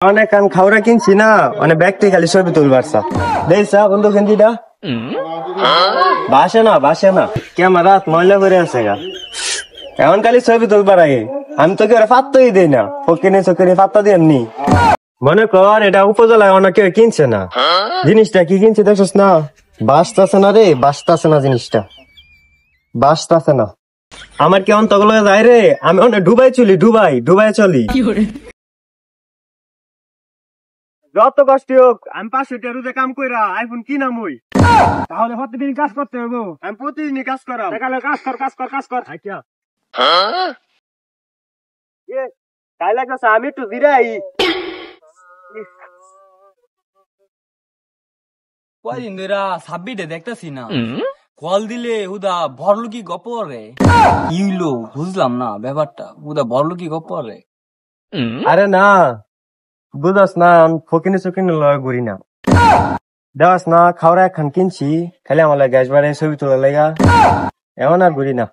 অনেক কান খাওয়া কিনছি না অনেক ব্যক্তি খালি ছবি তুলবার দেখছা বন্ধু খেন্দিটা বাসে না ক্যামেরা ময়লা করে আছে গা এখন খালি ছবি তুলবার আগে আমি তোকে ওরা পাত্তই দিই না ফকিনে চকিনে পাত্তা দিয়ে এমনি মনে কর এটা উপজেলায় অনেক কেউ কিনছে না জিনিসটা কি কিনছে দেখছিস না বাসতাছে না রে বাসতাছে না জিনিসটা বাসতাছে না আমার কেমন তগল যায় রে আমি অনেক ডুবাই চলি যত কষ্ট হোক আমি 500 টাকা রোজে কাম কইরা আইফোন কিনাম ওই তাহলে প্রতিদিন কাজ করতে হবে। আমি প্রতিদিনই কাজ করাম সকালে কাজ কর আচ্ছা তাই লাগছে আমি একটু জিরাই কয়দিন ধরা সাব্বিটে দেখতেছি না কল দিলে হুদা ভরলুকি গপ রে কি হইলো বুঝলাম না ব্যাপারটা হুদা ভরলুকি গপ রে। আরে না বুঝাস না আমি ফকিনি চকিনি লয় ঘুরি না দেওয়াস না খাওয়া একখান কিনছি খালি আমার গ্যাস বাড়াই ছবি তোলা লেগা এমন আর ঘুরি না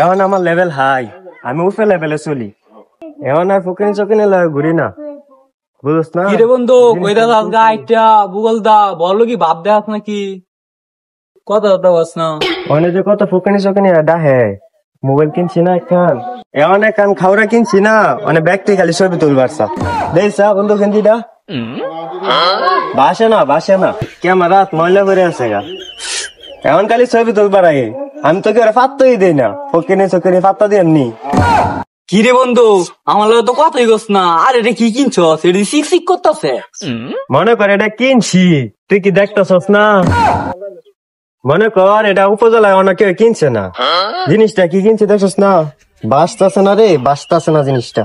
এখন আমার লেভেল হাই আমি উফে লেভেলে চলি এখন আর ফকিনি চকিনি লয় ঘুরি না বুঝস না কিরে বন্ধু কইরা আজগা আইটা গুগল দা ভরলুকি ভাব দেখাস নাকি কথা বস না অনেক যে কত ফকিনি চকিনি ডাহে মোবাইল কিনছি না একখান এখন একখান খাওয়া কিনছি না অনেক ব্যক্তি খালি ছবি তুলবার দেখছা বন্ধু খেন্দিটা বাসে না ক্যামেরা ময়লা করে আছে গা এখন খালি ছবি তুলবার আগে আমি তোকে ওরা পাত্তই দিই না ফকিনে চকিনে পাত্তা দিয়ে এমনি কিরে বন্ধু আমার লগে তো কথাই গছ না আর এটা কি কিনছো সেটা সিক করতেছে মনে কর এটা কিনছি তুই কি দেখতেছস না মনে কর এটা উপজেলায় অনেক কেউ কিনছে না জিনিসটা কি কিনছে দেখছিস না বাসতাছে না রে বাসতাছে না জিনিসটা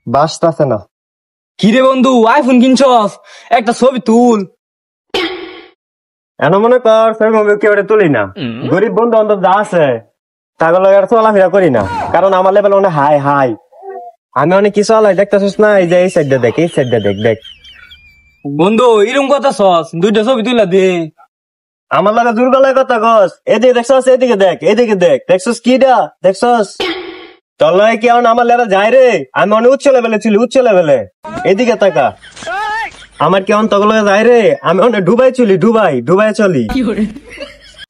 বাসতাছে না কিরে বন্ধু আইফোন কিনছস একটা ছবি তুল এন মনে কর কেউ তুলি না গরিব বন্ধু অন্তত যা আছে তাগুলো চলাফেরা করি না কারণ আমার লেভেল অনেক হাই আমি অনেক কিছু আলাই দেখতেছিস না এই যে এই সাইডটা দেখ বন্ধু এরকম কথা সস দুইটা ছবি তুলা দে আমার লাগে দুর্গলের কথা গছ এদিকে দেখছস এদিকে দেখ দেখছস কিটা দেখছস তোর লয় কি এখন আমার লেভেল যায় রে আমি অনেক উচ্চ লেভেলে এদিকে তাকা আমার কেমন তগল যায় রে আমি অনেক ডুবাই চলি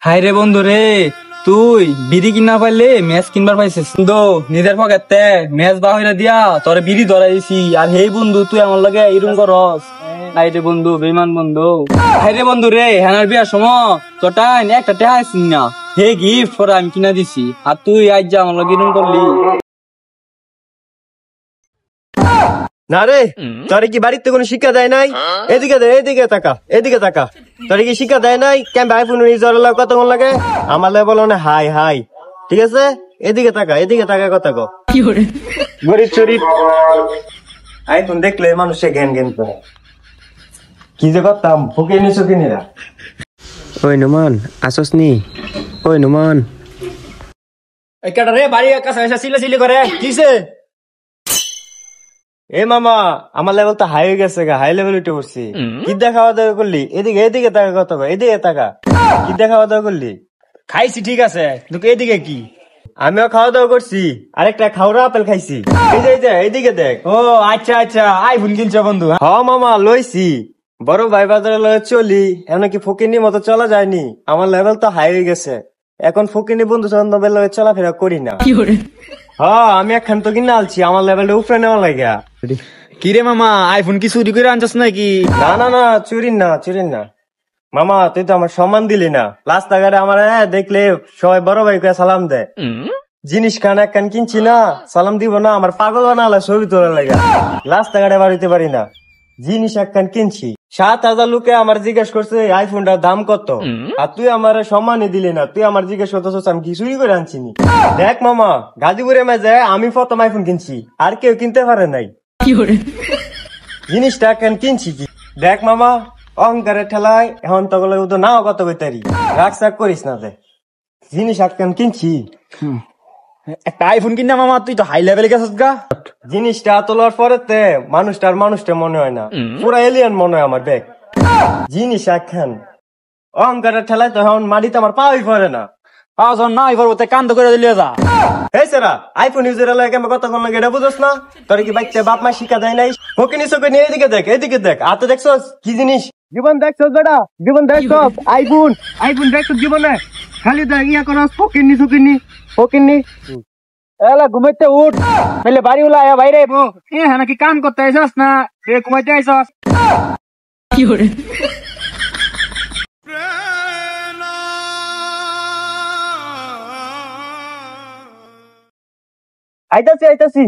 হাই রে বন্ধু রে তুই বিড়ি কিনা পাইলে ম্যাচ কিনবার পাইছিস বন্ধু নিজের পকেটে ম্যাচ বাহিরা দিয়া তোরে বিড়ি ধরাইছি আর হেই বন্ধু তুই আমার লগে এরকম করস হাই রে বন্ধু বেমান বন্ধু হাই রে বন্ধু রে হেনার বিয়ার সময় তোটা একটা টেহা আইসিস না হে গিফট পরে আমি কিনা দিছি আর তুই আজ যা আমার লগে এরকম করলি না রে তোরে কি বাড়িতে কোনো শিক্ষা দেয় নাই এদিকে তাকা তোরে কি শিক্ষা দেয় নাই কেমন আইফোন কত কোন লাগে আমার লেভেল অনেক হাই ঠিক আছে এদিকে তাকা কথা কো গরিব চরিত আইফোন দেখলে মানুষে জ্ঞান করে কি যে করতাম ফকিনি চকিনিরা ওই নুমান আসস নি ওই নুমান একটা রে বাড়ি কাছে সিলে করে কিসে এ মামা আমার লেভেল তো হাই হয়ে গেছে হাই লেভেল উঠে পড়ছি কি খাওয়া দাওয়া করলি এদিকে তাকা কত এদিকে তাকা কি খাওয়া দাওয়া করলি খাইছি ঠিক আছে তোকে এদিকে কি আমিও খাওয়া দাওয়া করছি আরেকটা খাওয়া আপেল খাইছি এই যে এইদিকে দেখ ও আচ্ছা আইফোন কিনছো বন্ধু হ মামা লইছি বড় ভাই বাজারে লয়ে চলি এমন কি ফকিনি মতো চলা যায়নি আমার লেভেল তো হাই হয়ে গেছে এখন ফকিনি বন্ধু বান্ধবের লয়ে চলাফেরা করি না হ্যাঁ আমি এখন তো কিনা আলছি আমার লেভেলটা উপরে নেওয়া লাগা কিরে মামা আইফোন কি চুরি করে আনছস নাকি না চুরি না মামা তুই তো আমার সম্মান দিলি না রাস্তাঘাটে আমার দেখলে সবাই বড় ভাই কে সালাম দেয় জিনিস খান এক কান কিনছি না সালাম দিব না আমার পাগল বানালে ছবি তোলা লাগা রাস্তাঘাটে বাড়িতে পারি না জিনিস এক কান কিনছি 7,000 লোকে আমার জিজ্ঞেস করছে আইফোনটার দাম কত আর তুই আমার সম্মানই দিলি না তুই আমার জিজ্ঞেস করতেছ আমি কি চুরি করে আনছিনি দেখ মামা গাজীপুরে মাঝে আমি প্রথম আইফোন কিনছি আর কেউ কিনতে পারে নাই জিনিসটা কেন কিনছি কি দেখ মামা অহংকারের ঠেলায় এখন তো বলে তো নাও কত কইতারি রাগ করিস না দে জিনিস কেন কিনছি একটা আইফোন কিনা মামা তুই তো হাই লেভেলে গেছিস গা জিনিসটা তোলার পরে মানুষটা মনে হয় না পুরা এলিয়ান মনে হয় আমার ব্যাগ জিনিস একখান অহংকারের ঠেলায় তো এখন মাটিতে আমার পাওয়াই পড়ে না পাওয়ার না এবার ওতে কান্দ করে দিলে যা এই সেরা আইফোন ইউজের লাগে আমি কথা কোন লাগে এটা বুঝছ না তোর কি বাইকতে বাপ মা শিক্ষা দেয় নাই ওকে নিছো কই নিয়ে এদিকে দেখ আতে দেখছস কি জিনিস জীবন দেখছস বেটা জীবন দেখছস আইফোন দেখছস জীবনে খালি দেখ ইয়া করস ফকিন্নি এলা ঘুমাইতে উঠ নাহলে বাড়ি উলা আয়া বাইরে আইবো এ হ্যাঁ নাকি কাম করতে আইছস না এ ঘুমাইতে আইছস আইতাছি